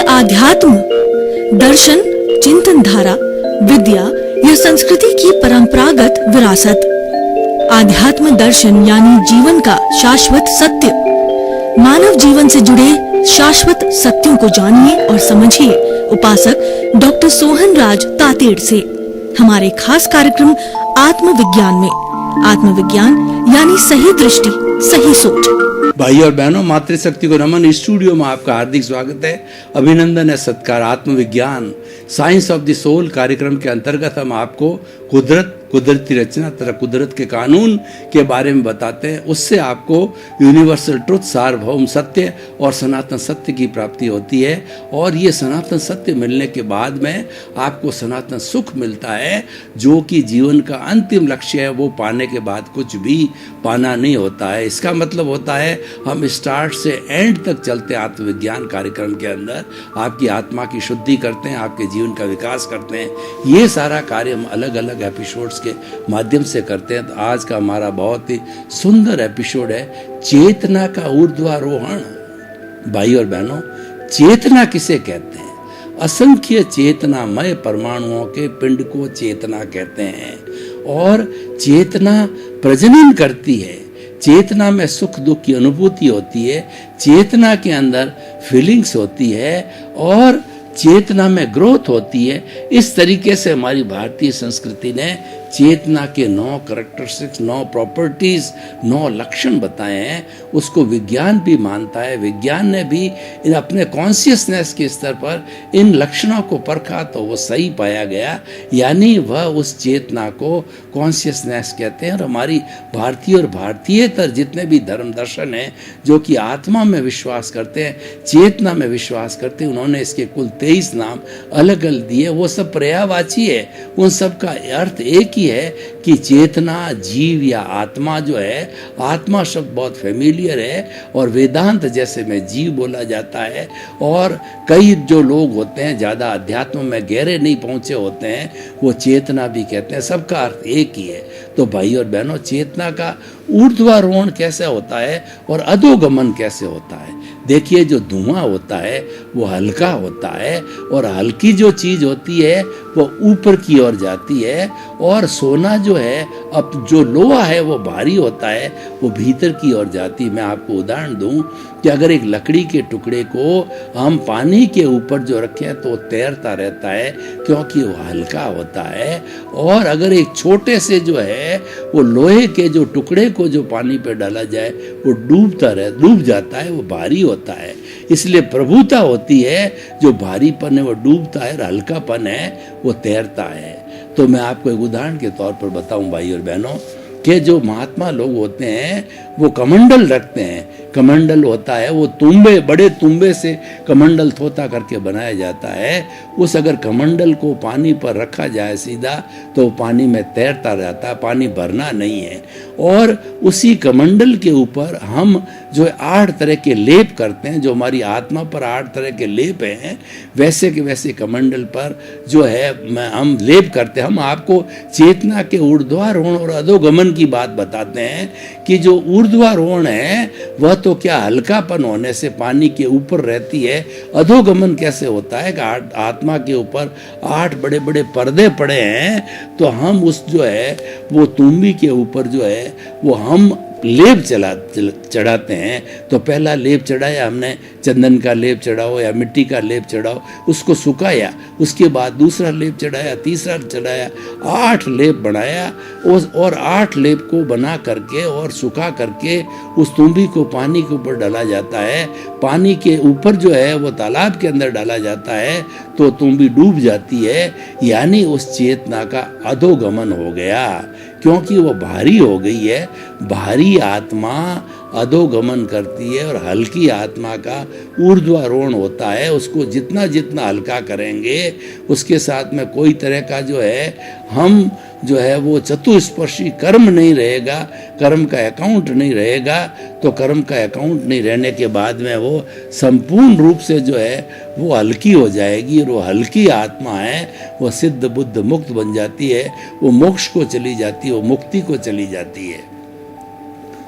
आध्यात्म, दर्शन, चिंतन धारा, विद्या या संस्कृति की परंपरागत विरासत। आध्यात्म दर्शन यानी जीवन का शाश्वत सत्य। मानव जीवन से जुड़े शाश्वत सत्यों को जानिए और समझिए उपासक डॉक्टर सोहन राज तातेड़ से हमारे खास कार्यक्रम आत्मविज्ञान में। आत्मविज्ञान यानी सही दृष्टि, सही सोच। भाई और बहनों, मातृशक्ति को नमन। स्टूडियो में आपका हार्दिक स्वागत है, अभिनंदन है, सत्कार। आत्मविज्ञान, साइंस ऑफ द सोल कार्यक्रम के अंतर्गत हम आपको कुदरती रचना तथा कुदरत के कानून के बारे में बताते हैं। उससे आपको यूनिवर्सल ट्रुथ, सार्वभौम सत्य और सनातन सत्य की प्राप्ति होती है। और ये सनातन सत्य मिलने के बाद में आपको सनातन सुख मिलता है, जो कि जीवन का अंतिम लक्ष्य है। वो पाने के बाद कुछ भी पाना नहीं होता है। इसका मतलब होता है हम स्टार्ट से एंड तक चलते हैं आत्मविज्ञान कार्यक्रम के अंदर। आपकी आत्मा की शुद्धि करते हैं, आपके जीवन का विकास करते हैं। ये सारा कार्य हम अलग अलग एपिसोड्स के माध्यम से करते हैं। तो आज का हमारा बहुत ही सुंदर एपिसोड है चेतना का ऊर्ध्वारोहण। भाई और बहनों, चेतना किसे कहते हैं? असंख्य चेतनामय परमाणुओं के पिंड को चेतना कहते हैं। और चेतना प्रजनन करती है। चेतना में सुख दुख की अनुभूति होती है। चेतना के अंदर फीलिंग्स होती है और चेतना में ग्रोथ होती है। इस तरीके से हमारी भारतीय संस्कृति ने चेतना के 9 कैरेक्टरिस्टिक्स, 9 प्रॉपर्टीज, 9 लक्षण बताए हैं। उसको विज्ञान भी मानता है। विज्ञान ने भी अपने कॉन्शियसनेस के स्तर पर इन लक्षणों को परखा तो वो सही पाया गया, यानी वह उस चेतना को कॉन्शियसनेस कहते हैं। और हमारी भारतीय और भारतीयतर जितने भी धर्म दर्शन हैं जो कि आत्मा में विश्वास करते हैं, चेतना में विश्वास करते हैं, उन्होंने इसके कुल 23 नाम अलग अलग दिए। वो सब पर्यायवाची है। उन सब का अर्थ एक ही है कि चेतना, जीव या आत्मा जो है, आत्मा शब्द बहुत फेमिलियर है और वेदांत जैसे में जीव बोला जाता है। और कई जो लोग होते हैं ज़्यादा अध्यात्म में गहरे नहीं पहुँचे होते हैं, वो चेतना भी कहते हैं। सबका अर्थ एक ही है। तो भाई और बहनों, चेतना का ऊर्ध्वारोहण कैसे होता है और अधोगमन कैसे होता है? देखिए, जो धुआं होता है वो हल्का होता है और हल्की जो चीज़ होती है वो ऊपर की ओर जाती है। और सोना जो है, अब जो लोहा है वो भारी होता है, वो भीतर की ओर जाती है। मैं आपको उदाहरण दूं कि अगर एक लकड़ी के टुकड़े को हम पानी के ऊपर जो रखें तो तैरता रहता है, क्योंकि वो हल्का होता है। और अगर एक छोटे से जो है वो लोहे के जो टुकड़े को जो पानी पे डाला जाए वो डूब जाता है, वो भारी होता है। इसलिए प्रभुता होती है, जो भारीपन है वो डूबता है और हल्कापन है वो तैरता है। तो मैं आपको एक उदाहरण के तौर पर बताऊं भाई और बहनों, कि जो महात्मा लोग होते हैं वो कमंडल रखते हैं। कमंडल होता है वो तुम्बे, बड़े तुम्बे से कमंडल थोथा करके बनाया जाता है। उस अगर कमंडल को पानी पर रखा जाए सीधा तो पानी में तैरता रहता है, पानी भरना नहीं है। और उसी कमंडल के ऊपर हम जो 8 तरह के लेप करते हैं, जो हमारी आत्मा पर 8 तरह के लेप हैं, वैसे के वैसे कमंडल पर जो है हम लेप करते हैं। हम आपको चेतना के ऊर्ध्वारोहण और अधोगमन की बात बताते हैं कि जो ऊर्ध्वारोहण है वह तो क्या हल्कापन होने से पानी के ऊपर रहती है। अधोगमन कैसे होता है कि आत्मा के ऊपर 8 बड़े बड़े पर्दे पड़े हैं, तो हम उस जो है वो तुम्बी के ऊपर जो है वो हम लेप चढ़ाते हैं। तो पहला लेप चढ़ाया हमने, चंदन का लेप चढ़ाओ या मिट्टी का लेप चढ़ाओ, उसको सुखाया। उसके बाद दूसरा लेप चढ़ाया, तीसरा चढ़ाया, 8 लेप बनाया। और 8 लेप को बना करके और सुखा करके उस तुम्बी को पानी के ऊपर डाला जाता है। पानी के ऊपर जो है वो तालाब के अंदर डाला जाता है तो तुम्बी डूब जाती है, यानी उस चेतना का अधोगमन हो गया, क्योंकि वो भारी हो गई है। भारी आत्मा अधोगमन करती है और हल्की आत्मा का ऊर्ध्वारोहण होता है। उसको जितना जितना हल्का करेंगे उसके साथ में कोई तरह का जो है हम जो है वो चतुस्पर्शी कर्म नहीं रहेगा, कर्म का अकाउंट नहीं रहेगा। तो कर्म का अकाउंट नहीं रहने के बाद में वो संपूर्ण रूप से जो है वो हल्की हो जाएगी। और वो हल्की आत्मा है वो सिद्ध बुद्ध मुक्त बन जाती है, वो मोक्ष को चली जाती है, वो मुक्ति को चली जाती है।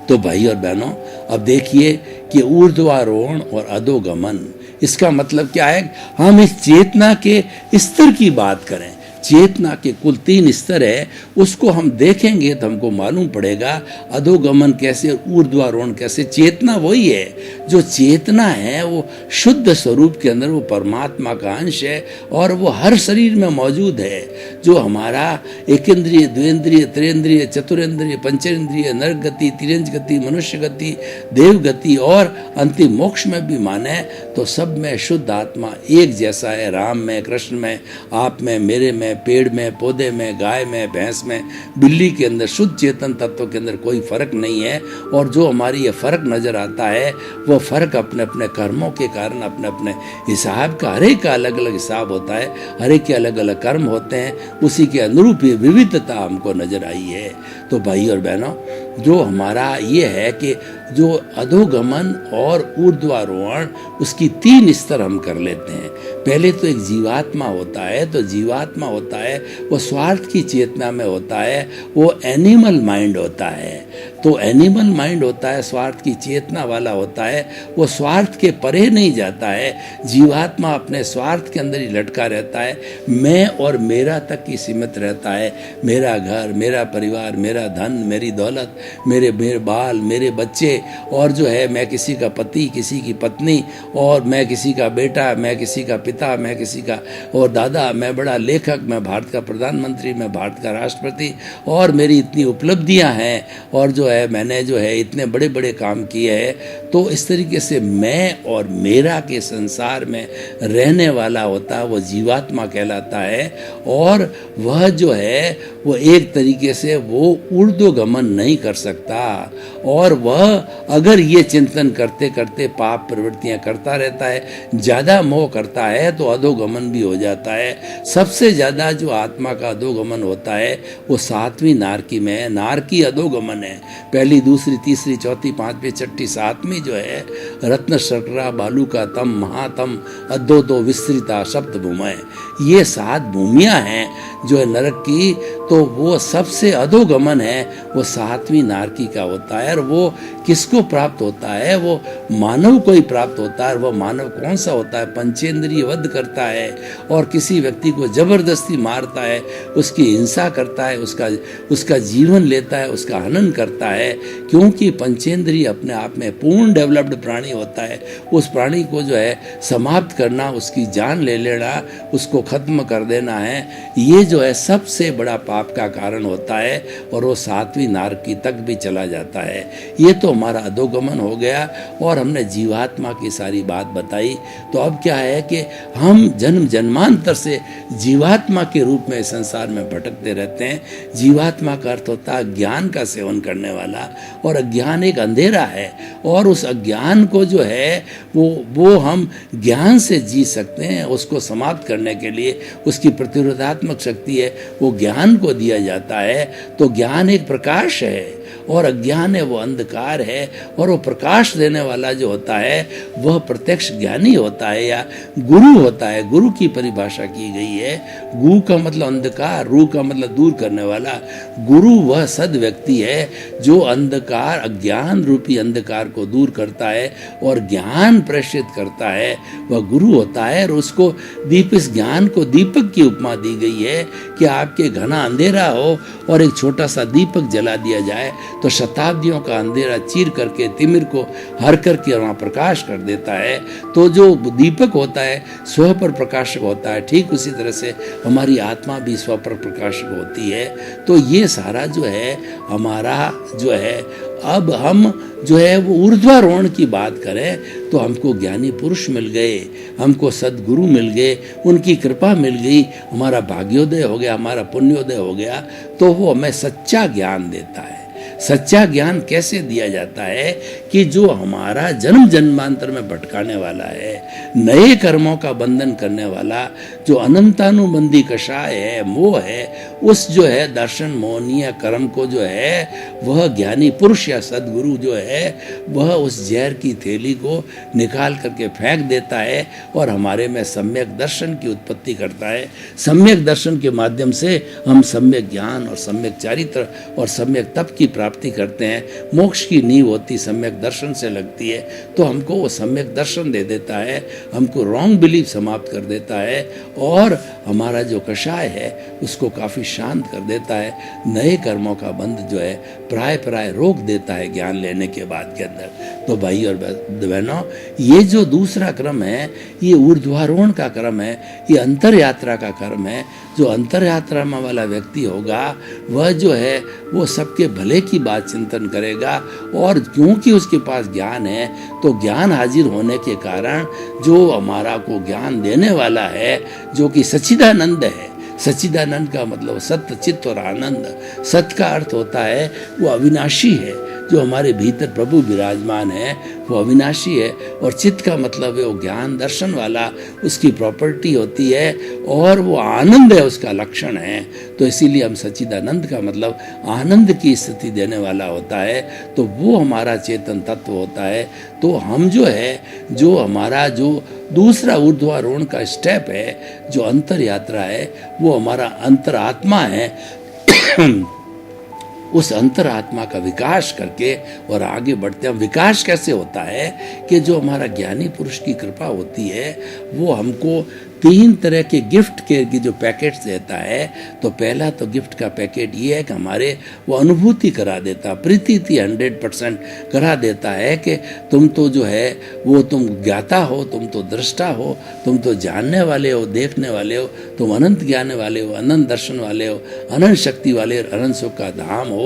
तो भाई और बहनों, अब देखिए कि ऊर्ध्वारोहण और अधोगमन, इसका मतलब क्या है? हम इस चेतना के स्तर की बात करें। चेतना के कुल 3 स्तर है, उसको हम देखेंगे तो हमको मालूम पड़ेगा अधोगमन कैसे, ऊर्ध्वारोहण कैसे। चेतना वही है, जो चेतना है वो शुद्ध स्वरूप के अंदर वो परमात्मा का अंश है और वो हर शरीर में मौजूद है। जो हमारा एकेंद्रिय, द्वेंद्रिय, त्रिंद्रिय, चतुरेंद्रिय, पंचेंद्रिय, नरक गति, तिरंज गति, मनुष्य गति, देव गति और अंतिम मोक्ष में भी माने तो सब में शुद्ध आत्मा एक जैसा है। राम में, कृष्ण में, आप में, मेरे में, पेड़ में, पौधे में, गाय में, भैंस में, बिल्ली के अंदर, शुद्ध चेतन तत्व के अंदर कोई फर्क नहीं है। और जो हमारी ये फर्क नजर आता है वो फर्क अपने अपने कर्मों के कारण, अपने अपने हिसाब का, हर एक का अलग अलग हिसाब होता है, हर एक के अलग अलग कर्म होते हैं, उसी के अनुरूप ये विविधता हमको नजर आई है। तो भाई और बहनों, जो हमारा ये है कि जो अधोगमन और ऊर्ध्वारोहण, उसकी 3 स्तर हम कर लेते हैं। पहले तो एक जीवात्मा होता है, तो जीवात्मा होता है वो स्वार्थ की चेतना में होता है, वो एनिमल माइंड होता है। तो एनिमल माइंड होता है, स्वार्थ की चेतना वाला होता है, वो स्वार्थ के परे नहीं जाता है। जीवात्मा अपने स्वार्थ के अंदर ही लटका रहता है, मैं और मेरा तक ही सीमित रहता है। मेरा घर, मेरा परिवार, मेरा धन, मेरी दौलत, मेरे बाल, मेरे बच्चे, और जो है मैं किसी का पति, किसी की पत्नी, और मैं किसी का बेटा, मैं किसी का पिता, मैं किसी का और दादा, मैं बड़ा लेखक, मैं भारत का प्रधानमंत्री, मैं भारत का राष्ट्रपति, और मेरी इतनी उपलब्धियां हैं, और जो है मैंने जो है इतने बड़े बड़े काम किए हैं। तो इस तरीके से मैं और मेरा के संसार में रहने वाला होता है वो जीवात्मा कहलाता है। और वह जो है वो एक तरीके से वो ऊर्ध्वगमन नहीं कर सकता, और वह अगर ये चिंतन करते करते पाप प्रवृत्तियां करता रहता है, ज़्यादा मोह करता है, तो अधोगमन भी हो जाता है। सबसे ज़्यादा जो आत्मा का अधोगमन होता है वो 7वीं नारकी में है। नारकी अधोगमन है। पहली, दूसरी, तीसरी, चौथी, 5वीं, 6ठी, 7वीं जो है रत्न शर्करा बालू का तम महातम अद्धो तो विस्तृता सप्त भूमय, ये 7 भूमियाँ हैं जो है नरक की। तो वो सबसे अधोगमन है वो 7वीं नारकी का होता है। और वो किसको प्राप्त होता है? वो मानव को ही प्राप्त होता है। वह मानव कौन सा होता है? पंचेंद्रिय वध करता है और किसी व्यक्ति को जबरदस्ती मारता है, उसकी हिंसा करता है, उसका जीवन लेता है, उसका हनन करता है। क्योंकि पंचेंद्रिय अपने आप में पूर्ण डेवलप्ड प्राणी होता है। उस प्राणी को जो है समाप्त करना, उसकी जान ले लेना, उसको खत्म कर देना है, ये जो है सबसे बड़ा पाप का कारण होता है। और वो 7वीं नारकी तक भी चला जाता है। ये तो हमारा अधोगमन हो गया और हमने जीवात्मा की सारी बात बताई। तो अब क्या है कि हम जन्म जन्मांतर से जीवात्मा के रूप में संसार में भटकते रहते हैं। जीवात्मा का अर्थ होता है ज्ञान का सेवन करने वाला, और अज्ञान एक अंधेरा है, और उस अज्ञान को जो है वो हम ज्ञान से जी सकते हैं। उसको समाप्त करने के लिए उसकी प्रतिरोधात्मक शक्ति है, वो ज्ञान को दिया जाता है। तो ज्ञान एक प्रकाश है और अज्ञान है वो अंधकार है। और वो प्रकाश देने वाला जो होता है वह प्रत्यक्ष ज्ञानी होता है या गुरु होता है। गुरु की परिभाषा की गई है। गु का मतलब अंधकार, रू का मतलब दूर करने वाला। गुरु वह सद व्यक्ति है जो अंधकार, अज्ञान रूपी अंधकार को दूर करता है और ज्ञान प्रेषित करता है, वह गुरु होता है। और उसको इस ज्ञान को दीपक की उपमा दी गई है कि आपके घना अंधेरा हो और एक छोटा सा दीपक जला दिया जाए तो शताब्दियों का अंधेरा चीर करके, तिमिर को हर करके वहाँ प्रकाश कर देता है। तो जो दीपक होता है स्व पर प्रकाशक होता है, ठीक उसी तरह से हमारी आत्मा भी स्व पर प्रकाशक होती है। तो ये सारा जो है हमारा जो है, अब हम जो है वो ऊर्ध्वारोहण की बात करें तो हमको ज्ञानी पुरुष मिल गए, हमको सद्गुरु मिल गए, उनकी कृपा मिल गई, हमारा भाग्योदय हो गया, हमारा पुण्योदय हो गया। तो वो हमें सच्चा ज्ञान देता है। सच्चा ज्ञान कैसे दिया जाता है कि जो हमारा जन्म जन्मांतर में भटकाने वाला है, नए कर्मों का बंधन करने वाला, जो अनंतानुबंधी कषाय है, मोह है, उस जो है दर्शन मोहनीय कर्म को जो है वह ज्ञानी पुरुष या सद्गुरु जो है वह उस जहर की थैली को निकाल करके फेंक देता है और हमारे में सम्यक दर्शन की उत्पत्ति करता है। सम्यक दर्शन के माध्यम से हम सम्यक ज्ञान और सम्यक चारित्र और सम्यक तप की प्राप्ति करते हैं, मोक्ष की नींव होती सम्यक दर्शन से लगती है, तो हमको वो सम्यक दर्शन दे देता है, हमको रॉन्ग बिलीफ समाप्त कर देता है और हमारा जो कषाय है उसको काफ़ी शांत कर देता है। नए कर्मों का बंध जो है प्राय रोक देता है ज्ञान लेने के बाद के अंदर। तो भाई और बहनों, ये जो दूसरा क्रम है ये ऊर्ध्वारोहण का क्रम है, ये अंतर यात्रा का क्रम है। जो अंतर यात्रा में वाला व्यक्ति होगा वह जो है वो सबके भले की बात चिंतन करेगा, और क्योंकि उसके पास ज्ञान है तो ज्ञान हाजिर होने के कारण जो हमारा को ज्ञान देने वाला है जो कि सच्चिदानंद है, सच्चिदानंद का मतलब सत्य चित्त और आनंद, सत्य का अर्थ होता है वो अविनाशी है, जो हमारे भीतर प्रभु विराजमान है वो अविनाशी है, और चित्त का मतलब है वो ज्ञान दर्शन वाला, उसकी प्रॉपर्टी होती है और वो आनंद है, उसका लक्षण है। तो इसीलिए हम सच्चिदानंद का मतलब आनंद की स्थिति देने वाला होता है, तो वो हमारा चेतन तत्व होता है। तो हम जो है, जो हमारा जो दूसरा ऊर्ध्वारोहण का स्टेप है, जो अंतर यात्रा है, वो हमारा अंतरात्मा है। उस अंतरात्मा का विकास करके और आगे बढ़ते हैं। विकास कैसे होता है कि जो हमारा ज्ञानी पुरुष की कृपा होती है वो हमको 3 तरह के गिफ्ट के जो पैकेट्स देता है। तो पहला तो गिफ्ट का पैकेट ये है कि हमारे वो अनुभूति करा देता, प्रीति 100% करा देता है कि तुम तो जो है वो तुम ज्ञाता हो, तुम तो दृष्टा हो, तुम तो जानने वाले हो, देखने वाले हो, तुम अनंत ज्ञान वाले हो, अनंत दर्शन वाले हो, अनंत शक्ति वाले, अनंत सुख का धाम हो।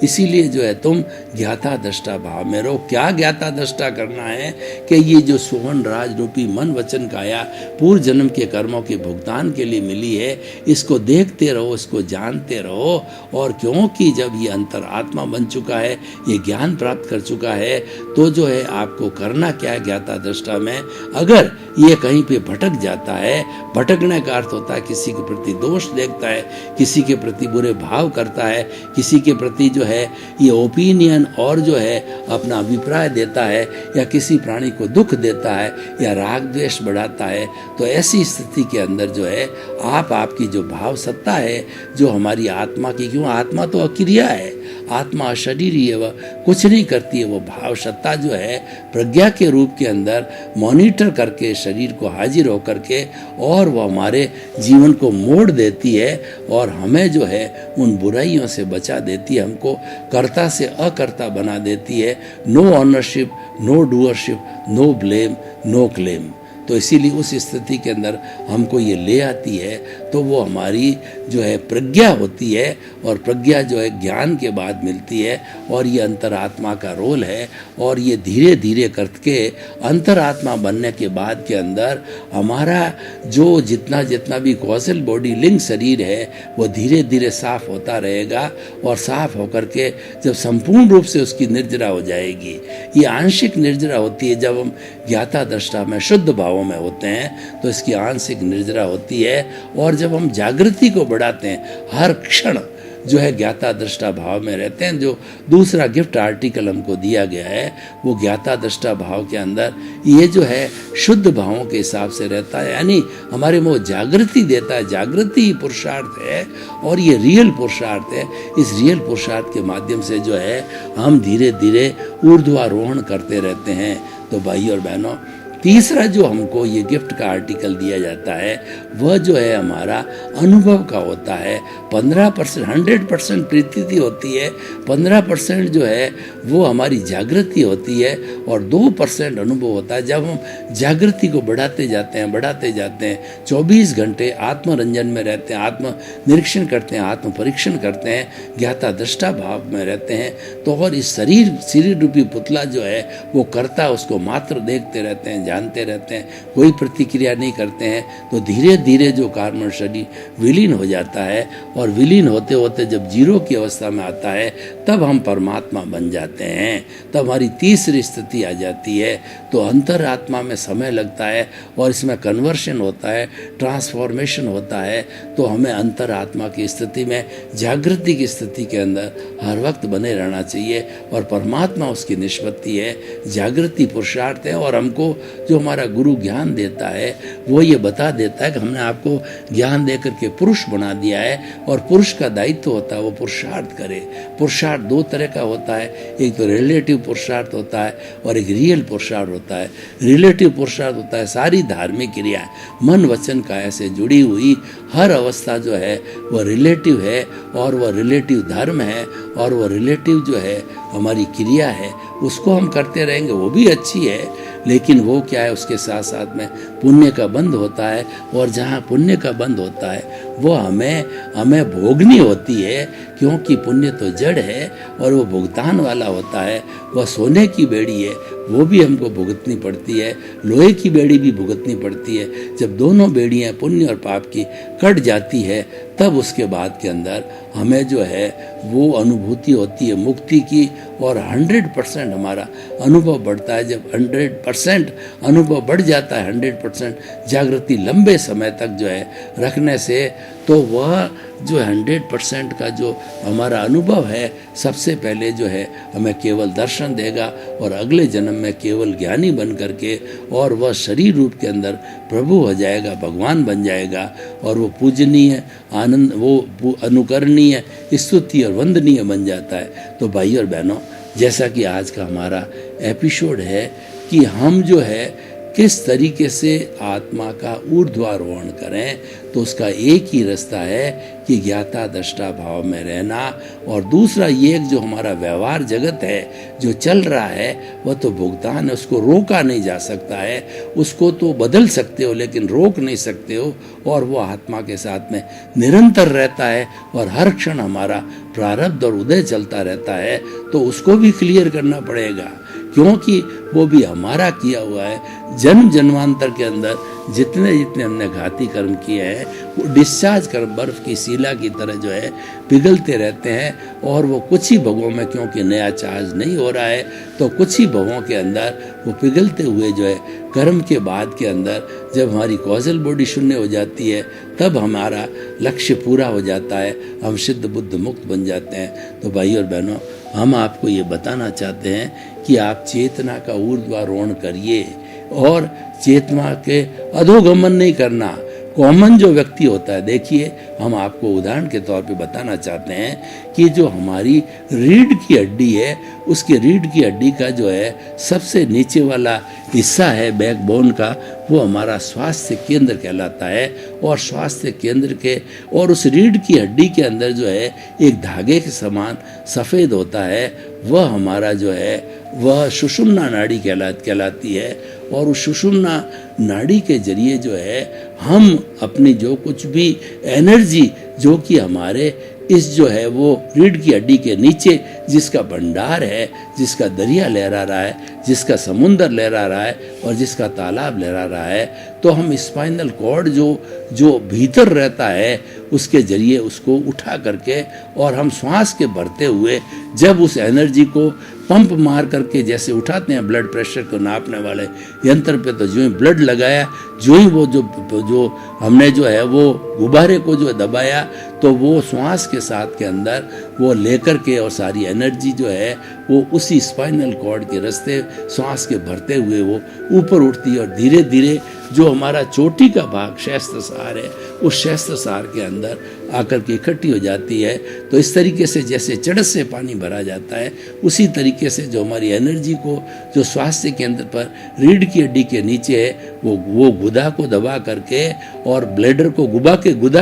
इसीलिए जो है तुम ज्ञाता दृष्टा भाव में रहो। क्या ज्ञाता दृष्टा करना है कि ये जो सुवर्ण राज रूपी मन वचन काया पूर्व जन्म के कर्मों के भुगतान के लिए मिली है, इसको देखते रहो, इसको जानते रहो। और क्योंकि जब ये अंतरात्मा बन चुका है, ये ज्ञान प्राप्त कर चुका है, तो जो है आपको करना क्या है ज्ञाता दृष्टा में। अगर ये कहीं पे भटक जाता है, भटकने का अर्थ होता है किसी के प्रति दोष देखता है, किसी के प्रति बुरे भाव करता है, किसी के प्रति जो है ये ओपिनियन और जो है अपना अभिप्राय देता है, या किसी प्राणी को दुख देता है या राग द्वेष बढ़ाता है, तो ऐसी स्थिति के अंदर जो है आपकी जो भाव सत्ता है, जो हमारी आत्मा की, क्यों आत्मा तो अक्रिया है, आत्मा शरीर ही है, वह कुछ नहीं करती है। वो भाव सत्ता जो है प्रज्ञा के रूप के अंदर मॉनिटर करके शरीर को हाजिर होकर के और वो हमारे जीवन को मोड़ देती है और हमें जो है उन बुराइयों से बचा देती है, हमको कर्ता से अकर्ता बना देती है। No ownership, no doership, no blame, no claim. तो इसीलिए उस स्थिति के अंदर हमको ये ले आती है, तो वो हमारी जो है प्रज्ञा होती है, और प्रज्ञा जो है ज्ञान के बाद मिलती है, और ये अंतरात्मा का रोल है। और ये धीरे धीरे करके अंतरात्मा बनने के बाद के अंदर हमारा जो जितना भी कौशल बॉडी लिंग शरीर है वो धीरे धीरे साफ होता रहेगा, और साफ होकर के जब संपूर्ण रूप से उसकी निर्जरा हो जाएगी। ये आंशिक निर्जरा होती है जब हम ज्ञाता दृष्टा में शुद्ध भावों में होते हैं, तो इसकी आंशिक निर्जरा होती है। और जब हम जागृति को बढ़ाते हैं, हर क्षण जो है ज्ञाता दृष्टा भाव में रहते हैं। जो दूसरा गिफ्ट आर्टिकल हमको दिया गया है वो ज्ञाता दृष्टा भाव के अंदर ये जो है शुद्ध भावों के हिसाब से रहता है, यानी हमारे में वो जागृति देता है। जागृति ही पुरुषार्थ है और ये रियल पुरुषार्थ है। इस रियल पुरुषार्थ के माध्यम से जो है हम धीरे धीरे ऊर्ध्वारोहण करते रहते हैं। तो भाई और बहनों, तीसरा जो हमको ये गिफ्ट का आर्टिकल दिया जाता है वह जो है हमारा अनुभव का होता है। 15% 100% प्रीति होती है, 15% जो है वो हमारी जागृति होती है, और 2% अनुभव होता है। जब हम जागृति को बढ़ाते जाते हैं 24 घंटे आत्मरंजन में रहते हैं, आत्म निरीक्षण करते हैं, आत्म परीक्षण करते हैं, ज्ञाता दृष्टा भाव में रहते हैं, तो और इस शरीर रूपी पुतला जो है वो करता, उसको मात्र देखते रहते हैं, जानते रहते हैं, कोई प्रतिक्रिया नहीं करते हैं। तो धीरे धीरे जो कारण शरीर विलीन हो जाता है, और विलीन होते होते जब जीरो की अवस्था में आता है तब हम परमात्मा बन जाते हैं, तब हमारी तीसरी स्थिति आ जाती है। तो अंतरात्मा में समय लगता है और इसमें कन्वर्शन होता है, ट्रांसफॉर्मेशन होता है। तो हमें अंतरात्मा की स्थिति में, जागृति की स्थिति के अंदर हर वक्त बने रहना चाहिए, और परमात्मा उसकी निष्पत्ति है, जागृति पुरुषार्थ है। और हमको जो हमारा गुरु ज्ञान देता है वो ये बता देता है कि हमने आपको ज्ञान दे करके पुरुष बना दिया है, और पुरुष का दायित्व होता है वो पुरुषार्थ करे। पुरुषार्थ दो तरह का होता है, एक तो रिलेटिव पुरुषार्थ होता है और एक रियल पुरुषार्थ होता है। रिलेटिव पुरुषार्थ होता है सारी धार्मिक क्रियाएं मन वचन काया से जुड़ी हुई हर अवस्था जो है वह रिलेटिव है, और वह रिलेटिव धर्म है, और वह रिलेटिव जो है हमारी क्रिया है उसको हम करते रहेंगे, वो भी अच्छी है, लेकिन वो क्या है उसके साथ साथ में पुण्य का बंध होता है, और जहाँ पुण्य का बंध होता है वो हमें भोगनी होती है, क्योंकि पुण्य तो जड़ है और वो भुगतान वाला होता है। वह सोने की बेड़ी है, वो भी हमको भुगतनी पड़ती है, लोहे की बेड़ी भी भुगतनी पड़ती है। जब दोनों बेड़ियाँ पुण्य और पाप की कट जाती है तब उसके बाद के अंदर हमें जो है वो अनुभूति होती है मुक्ति की, और 100% हमारा अनुभव बढ़ता है। जब 100% अनुभव बढ़ जाता है, 100% जागृति लंबे समय तक जो है रखने से, तो वह जो 100% का जो हमारा अनुभव है सबसे पहले जो है हमें केवल दर्शन देगा, और अगले जन्म में केवल ज्ञानी बन करके और वह शरीर रूप के अंदर प्रभु हो जाएगा, भगवान बन जाएगा, और वो पूजनीय आनंद, वो अनुकरणीय, स्तुति और वंदनीय बन जाता है। तो भाई और बहनों, जैसा कि आज का हमारा एपिसोड है कि हम जो है किस तरीके से आत्मा का ऊर्ध्वारोहण करें, तो उसका एक ही रास्ता है कि ज्ञाता दृष्टा भाव में रहना। और दूसरा ये जो हमारा व्यवहार जगत है जो चल रहा है वह तो भुगतान है, उसको रोका नहीं जा सकता है, उसको तो बदल सकते हो लेकिन रोक नहीं सकते हो, और वो आत्मा के साथ में निरंतर रहता है, और हर क्षण हमारा प्रारब्ध और उदय चलता रहता है। तो उसको भी क्लियर करना पड़ेगा, क्योंकि वो भी हमारा किया हुआ है। जन्म जन्मांतर के अंदर जितने हमने घाती कर्म किए हैं वो डिस्चार्ज कर बर्फ की सीला की तरह जो है पिघलते रहते हैं, और वो कुछ ही भवों में, क्योंकि नया चार्ज नहीं हो रहा है, तो कुछ ही भवों के अंदर वो पिघलते हुए जो है कर्म के बाद के अंदर जब हमारी कॉजल बॉडी शून्य हो जाती है तब हमारा लक्ष्य पूरा हो जाता है, हम सिद्ध बुद्ध मुक्त बन जाते हैं। तो भाई और बहनों, हम आपको ये बताना चाहते हैं कि आप चेतना का ऊर्ध्वारोहण करिए, और चेतना के अधोगमन नहीं करना। कॉमन जो व्यक्ति होता है, देखिए हम आपको उदाहरण के तौर पे बताना चाहते हैं कि जो हमारी रीढ़ की हड्डी है, उसकी रीढ़ की हड्डी का जो है सबसे नीचे वाला हिस्सा है बैकबोन का, वो हमारा स्वास्थ्य केंद्र कहलाता है। और स्वास्थ्य केंद्र के और उस रीढ़ की हड्डी के अंदर जो है एक धागे के समान सफ़ेद होता है, वह हमारा जो है वह सुषुम्ना नाड़ी कहलाती है। और उस सुषुम्ना नाड़ी के जरिए जो है हम अपनी जो कुछ भी एनर्जी जो कि हमारे इस जो है वो रीढ़ की हड्डी के नीचे जिसका भंडार है, जिसका दरिया लहरा रहा है, जिसका समुंदर लहरा रहा है और जिसका तालाब लहरा रहा है, तो हम स्पाइनल कॉर्ड जो भीतर रहता है उसके जरिए उसको उठा करके और हम श्वास के भरते हुए जब उस एनर्जी को पंप मार करके जैसे उठाते हैं ब्लड प्रेशर को नापने वाले यंत्र पे, तो जो ही ब्लड लगाया, जो ही वो जो हमने जो है वो गुब्बारे को जो दबाया, तो वो श्वास के साथ के अंदर वो लेकर के और सारी एनर्जी जो है वो उसी स्पाइनल कॉर्ड के रास्ते श्वास के भरते हुए वो ऊपर उठती है, और धीरे धीरे जो हमारा चोटी का भाग शस्त्रसार है उस शस्त्रसार के अंदर आकर के इकट्ठी हो जाती है। तो इस तरीके से जैसे चड़स से पानी भरा जाता है, उसी तरीके से जो हमारी एनर्जी को जो स्वास्थ्य केंद्र पर रीढ़ की हड्डी के नीचे है वो गुदा को दबा करके और ब्लेडर को गुदा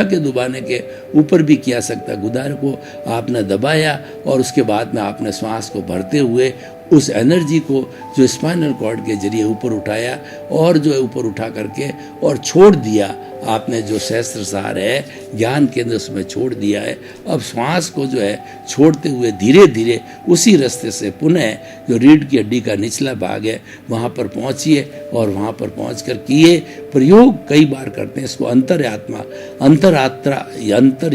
के दबाने के ऊपर भी किया सकता। गुदा को आपने दबाया और उसके बाद में आपने श्वास को भरते हुए उस एनर्जी को जो स्पाइनल कॉर्ड के जरिए ऊपर उठाया और जो है ऊपर उठा करके और छोड़ दिया, आपने जो सहस्त्रसार है ज्ञान केंद्र उसमें छोड़ दिया है। अब श्वास को जो है छोड़ते हुए धीरे धीरे उसी रास्ते से पुनः जो रीढ़ की हड्डी का निचला भाग है वहाँ पर पहुँचिए, और वहाँ पर पहुँच कर किए प्रयोग कई बार करते हैं। इसको अंतर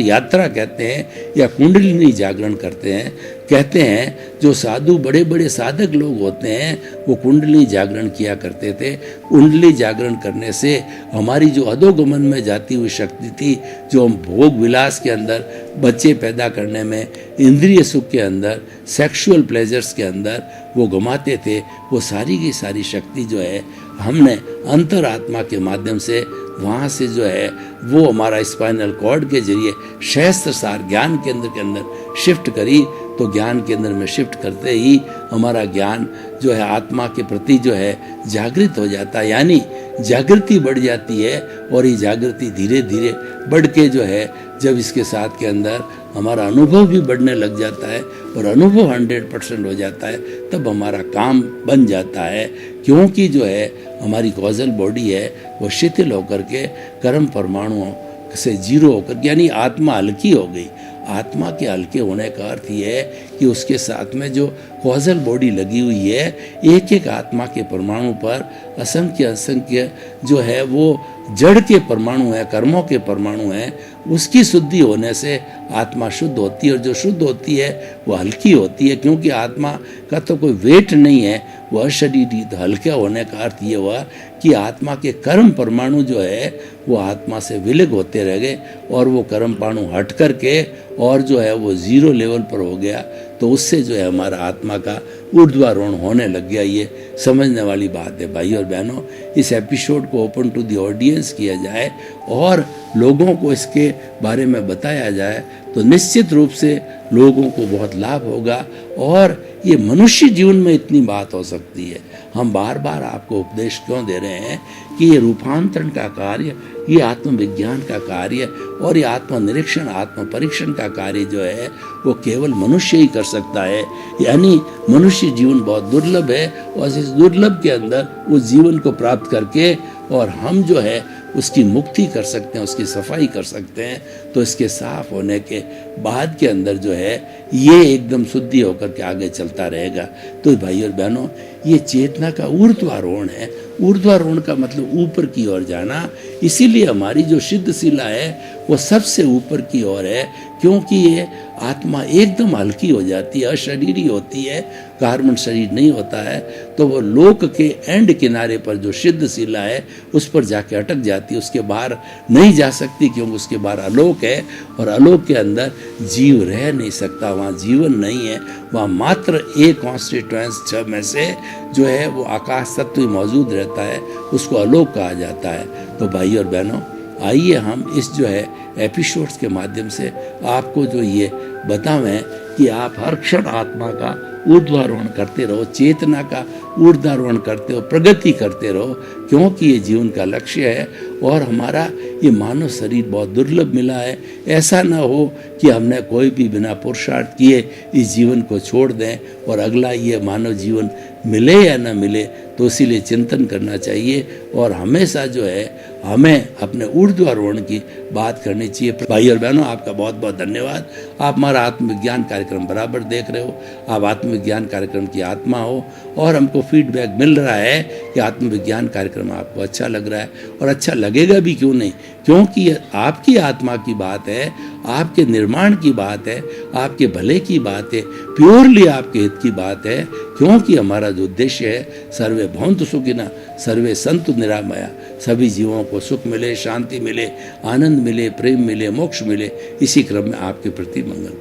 यात्रा कहते हैं या कुंडलिनी जागरण करते हैं। कहते हैं जो साधु बड़े बड़े साधक लोग होते हैं वो कुंडली जागरण किया करते थे। कुंडली जागरण करने से हमारी जो अधोगमन में जाती हुई शक्ति थी, जो हम भोग विलास के अंदर बच्चे पैदा करने में, इंद्रिय सुख के अंदर, सेक्सुअल प्लेजर्स के अंदर वो गमाते थे, वो सारी की सारी शक्ति जो है हमने अंतरात्मा के माध्यम से वहाँ से जो है वो हमारा स्पाइनल कॉर्ड के जरिए सहस्त्र सार ज्ञान केंद्र के अंदर शिफ्ट करी, तो ज्ञान केंद्र में शिफ्ट करते ही हमारा ज्ञान जो है आत्मा के प्रति जो है जागृत हो जाता है, यानी जागृति बढ़ जाती है। और ये जागृति धीरे धीरे बढ़ के जो है जब इसके साथ के अंदर हमारा अनुभव भी बढ़ने लग जाता है और अनुभव 100% हो जाता है, तब हमारा काम बन जाता है। क्योंकि जो है हमारी कॉजल बॉडी है वो शिथिल होकर के कर्म परमाणुओं से जीरो होकर, यानी आत्मा हल्की हो गई। आत्मा के हल्के होने का अर्थ ये है कि उसके साथ में जो कॉजल बॉडी लगी हुई है, एक एक आत्मा के परमाणु पर असंख्य असंख्य जो है वो जड़ के परमाणु है, कर्मों के परमाणु हैं, उसकी शुद्धि होने से आत्मा शुद्ध होती है। और जो शुद्ध होती है वो हल्की होती है, क्योंकि आत्मा का तो कोई वेट नहीं है, वह अशरीरी। तो हल्का होने का अर्थ ये हुआ कि आत्मा के कर्म परमाणु जो है वो आत्मा से विलग होते रह गए और वो कर्म परमाणु हट करके और जो है वो जीरो लेवल पर हो गया। तो उससे जो है हमारा आत्मा का ऊर्ध्वारोहण होने लग गया। ये समझने वाली बात है भाई और बहनों। इस एपिसोड को ओपन टू द ऑडियंस किया जाए और लोगों को इसके बारे में बताया जाए तो निश्चित रूप से लोगों को बहुत लाभ होगा। और ये मनुष्य जीवन में इतनी बात हो सकती है। हम बार बार आपको उपदेश क्यों दे रहे हैं कि ये रूपांतरण का कार्य, ये आत्मविज्ञान का कार्य और ये आत्मनिरीक्षण, आत्म परीक्षण का कार्य जो है वो केवल मनुष्य ही कर सकता है। यानी मनुष्य जीवन बहुत दुर्लभ है और इस दुर्लभ के अंदर उस जीवन को प्राप्त करके और हम जो है उसकी मुक्ति कर सकते हैं, उसकी सफाई कर सकते हैं। तो इसके साफ होने के बाद के अंदर जो है ये एकदम शुद्धि होकर के आगे चलता रहेगा। तो भाई और बहनों, ये चेतना का ऊर्ध्वारोहण है। ऊर्ध्वारोहण का मतलब ऊपर की ओर जाना। इसीलिए हमारी जो सिद्ध शिला है वो सबसे ऊपर की ओर है, क्योंकि ये आत्मा एकदम हल्की हो जाती है, अशरीरी होती है, कार्बन शरीर नहीं होता है। तो वो लोक के एंड किनारे पर जो सिद्ध शिला है उस पर जाके अटक जाती है, उसके बाहर नहीं जा सकती, क्योंकि उसके बाहर आलोक है और आलोक के अंदर जीव रह नहीं सकता, वहाँ जीवन नहीं है। वहाँ मात्र एक कॉन्स्टिट्यूएंस 6 में से जो है वो आकाश तत्व मौजूद रहता है, उसको आलोक कहा जाता है। तो भाई और बहनों, आइए हम इस जो है एपिसोड्स के माध्यम से आपको जो ये बतावें कि आप हर क्षण आत्मा का ऊर्ध्वारोहण करते रहो, चेतना का ऊर्ध्वारोहण करते हो, प्रगति करते रहो, क्योंकि ये जीवन का लक्ष्य है। और हमारा ये मानव शरीर बहुत दुर्लभ मिला है। ऐसा ना हो कि हमने कोई भी बिना पुरुषार्थ किए इस जीवन को छोड़ दें और अगला ये मानव जीवन मिले या ना मिले। तो इसीलिए चिंतन करना चाहिए और हमेशा जो है हमें अपने ऊर्ध्वारोहण की बात करनी चाहिए। भाई और बहनों, आपका बहुत बहुत धन्यवाद। आप हमारा आत्मविज्ञान कार्यक्रम बराबर देख रहे हो। आप आत्मविज्ञान कार्यक्रम की आत्मा हो और हमको फीडबैक मिल रहा है कि आत्मविज्ञान कार्यक्रम आपको अच्छा लग रहा है। और अच्छा लगेगा भी क्यों नहीं, क्योंकि ये आपकी आत्मा की बात है, आपके निर्माण की बात है, आपके भले की बात है, प्योरली आपके हित की बात है। क्योंकि हमारा जो उद्देश्य है सर्वे भवन्तु सुखिनः सर्वे सन्तु निरामया, सभी जीवों को सुख मिले, शांति मिले, आनंद मिले, प्रेम मिले, मोक्ष मिले। इसी क्रम में आपके प्रति मंगल।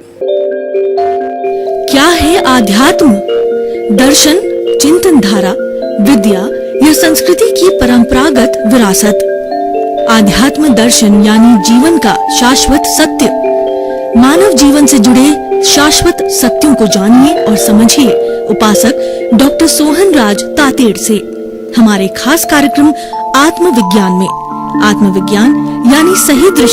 क्या है आध्यात्म? दर्शन, चिंतन धारा, विद्या या संस्कृति की परंपरागत विरासत। आध्यात्म दर्शन यानी जीवन का शाश्वत सत्य। मानव जीवन से जुड़े शाश्वत सत्यों को जानिए और समझिए उपासक डॉक्टर सोहन राज तातेड़ से हमारे खास कार्यक्रम आत्मविज्ञान में। आत्मविज्ञान यानी सही दृष्टि